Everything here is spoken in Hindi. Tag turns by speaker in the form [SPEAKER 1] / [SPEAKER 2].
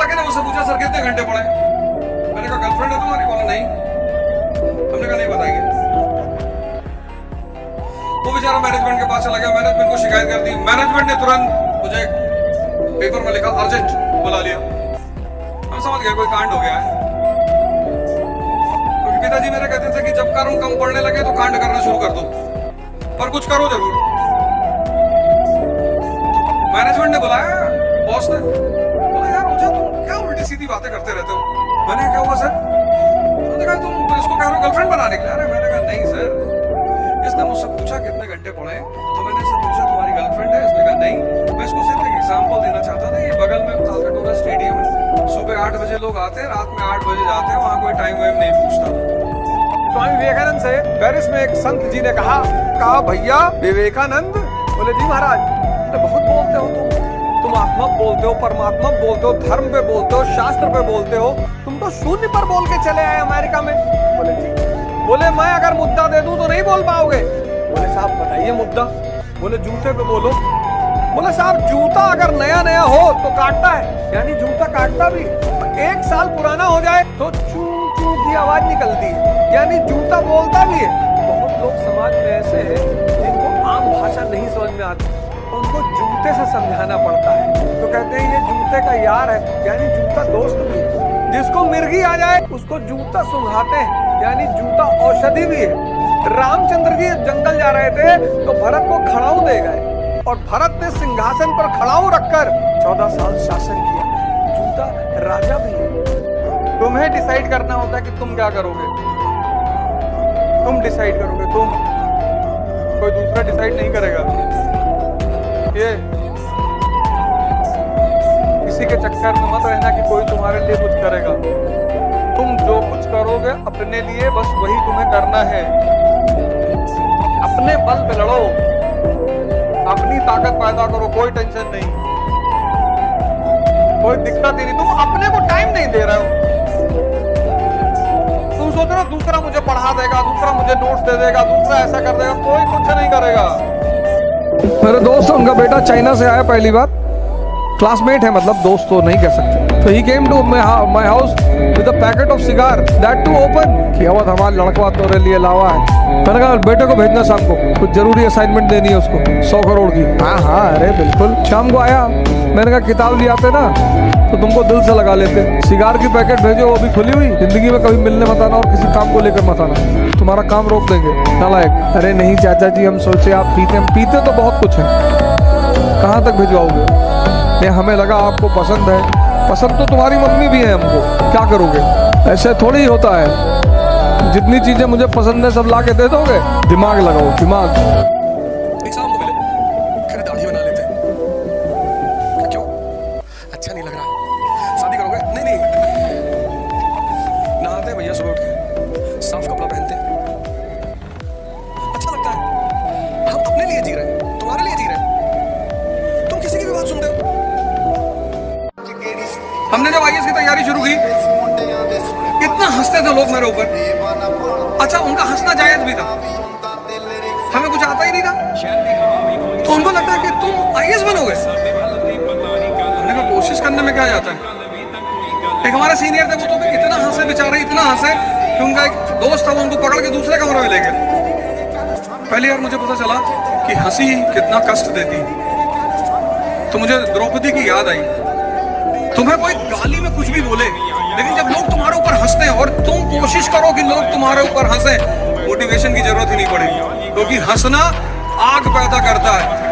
[SPEAKER 1] काके ने मुझसे पूछा सर कितने घंटे पढ़े, मैंने कहा गर्लफ्रेंड है तुम्हारी, बोला नहीं, हमने कहा नहीं बताएंगे। वो बेचारा मैनेजमेंट के पास चला गया, मैनेजमेंट को शिकायत कर दी, मैनेजमेंट ने तुरंत मुझे पेपर में लिखा अर्जेंट बुला लिया। हम समझ गए कोई कांड हो गया है, क्योंकि पिताजी मेरे कहते थे कि जब कर्म कम पड़ने लगे तो कांड करना शुरू कर दो, पर कुछ करो जरूर। मैनेजमेंट ने बुलाया, बॉस ने बोला यार मुझे तुम क्या उल्टी सीधी बातें करते रहते हो। मैंने क्या हुआ सर, उन्होंने कहा तुम इसको कह रहे हो गर्लफ्रेंड बनाने के लिए। अरे मैंने कहा नहीं सर, इसने मुझसे पूछा कितने घंटे पढ़े, तो मैंने इससे पूछा तुम्हारी गर्लफ्रेंड है, इसने कहा नहीं। मैं इसको सिर्फ एक एग्जाम्पल देना चाहता था, ये बगल में तालकटोरा स्टेडियम है, सुबह 8 बजे लोग आते हैं, रात में 8 बजे जाते हैं, वहाँ कोई टाइम वाइम नहीं पूछता।
[SPEAKER 2] स्वामी विवेकानंद से पेरिस में एक संत जी ने कहा भैया विवेकानंद, बोले जी महाराज, तो बहुत बोलते हो तुम आत्मा बोलते हो, परमात्मा बोलते हो, धर्म पे बोलते हो, शास्त्र पे बोलते हो, तुम तो शून्य पर बोल के चले आए अमेरिका में। बोले जी, बोले मैं अगर मुद्दा दे दूं तो नहीं बोल पाओगे। बोले साहब बताइए मुद्दा। बोले जूते पे बोलो। बोले साहब जूता अगर नया नया हो तो काटता है, यानी जूता काटता भी, 1 साल पुराना हो जाए तो चू चू की आवाज निकलती है, यानी जूता बोलता भी है। बहुत लोग समाज में ऐसे हैं जिनको आम भाषा नहीं समझ में आती, उनको जूते से समझाना पड़ता है, तो कहते हैं ये जूते का यार है, यानी जूता दोस्त भी है। जिसको मिर्गी आ जाए उसको जूता सुंघाते हैं, यानी जूता औषधि भी है। रामचंद्र जी जंगल जा रहे थे तो भरत को खड़ाऊ दे गए, और भरत ने सिंहासन पर खड़ाऊ रखकर 14 साल शासन किया। जूता राजा भी है। तुम्हें डिसाइड करना होता है कि तुम क्या करोगे, तुम डिसाइड करोगे, तुम, कोई दूसरा डिसाइड नहीं करेगा। ये किसी के चक्कर में मत रहना कि कोई तुम्हारे लिए कुछ करेगा। तुम जो कुछ करोगे अपने लिए, बस वही तुम्हें करना है। अपने बल पे लड़ो, अपनी ताकत पैदा करो, कोई टेंशन नहीं, कोई दिक्कत ही नहीं। तुम अपने को टाइम नहीं दे रहे हो, तुम सोच रहे हो दूसरा मुझे पढ़ा देगा, दूसरा मुझे नोट्स दे देगा, दूसरा ऐसा कर देगा, कोई कुछ नहीं करेगा। मेरे दोस्त, उनका बेटा चाइना से आया पहली बार, क्लासमेट है, मतलब दोस्त तो नहीं कह सकते। तो he came to my house with a packet of cigar, that to open. कि अवध हमारा लड़का तेरे लिए लावा है। मैंने कहा बेटे को भेजना शाम को, कुछ जरूरी असाइनमेंट देनी है उसको 100 करोड़ की। हाँ अरे बिल्कुल। शाम को आया, मैंने कहा किताब ले आते ना तो तुमको दिल से लगा लेते, सिगार की पैकेट भेजो वो भी खुली हुई, जिंदगी में कभी मिलने मत आना और किसी काम को लेकर मत आना, तुम्हारा काम रोक देंगे नालायक। अरे नहीं चाचा जी, हम सोचे आप पीते, हम पीते तो बहुत कुछ है, कहाँ तक भिजवाओगे। ये हमें लगा आपको पसंद है, पसंद तो तुम्हारी मम्मी भी है हमको, क्या करोगे। ऐसे थोड़ी ही होता है, जितनी चीजें मुझे पसंद है सब ला के दे दोगे। दिमाग लगाओ, दिमाग।
[SPEAKER 1] दाढ़ी बना लेते, क्यों अच्छा नहीं लग रहा, शादी करोगे? नहीं नहाते भैया सुबह उठ के, साफ कपड़ा पहनते, अच्छा लगता है। हम अपने लिए जी रहे हैं, तुम्हारे लिए जी रहे हैं, तुम किसी की भी बात सुनते हो। हमने जब IAS की तैयारी शुरू की, कितना हंसते थे लोग मेरे ऊपर। अच्छा, उनका हंसना जायज भी था, हमें कुछ आता ही नहीं था, तो उनको लगता है कि तुम IAS बनोगे। हमने कहा कोशिश करने में क्या जाता है। एक हमारे सीनियर थे, वो तो इतना हंसे बेचारे, इतना हंसे कि उनका एक दोस्त था, वो उनको पकड़ के दूसरे कमरे में ले गया। पहली बार मुझे पता चला कि हंसी कितना कष्ट देती। तो मुझे द्रौपदी की याद आई। तुम्हें कोई गाली में कुछ भी बोले, लेकिन जब लोग तुम्हारे ऊपर हंसते हैं और तुम कोशिश करो कि लोग तुम्हारे ऊपर हंसे, मोटिवेशन की जरूरत ही नहीं पड़ेगी, क्योंकि हंसना आग पैदा करता है।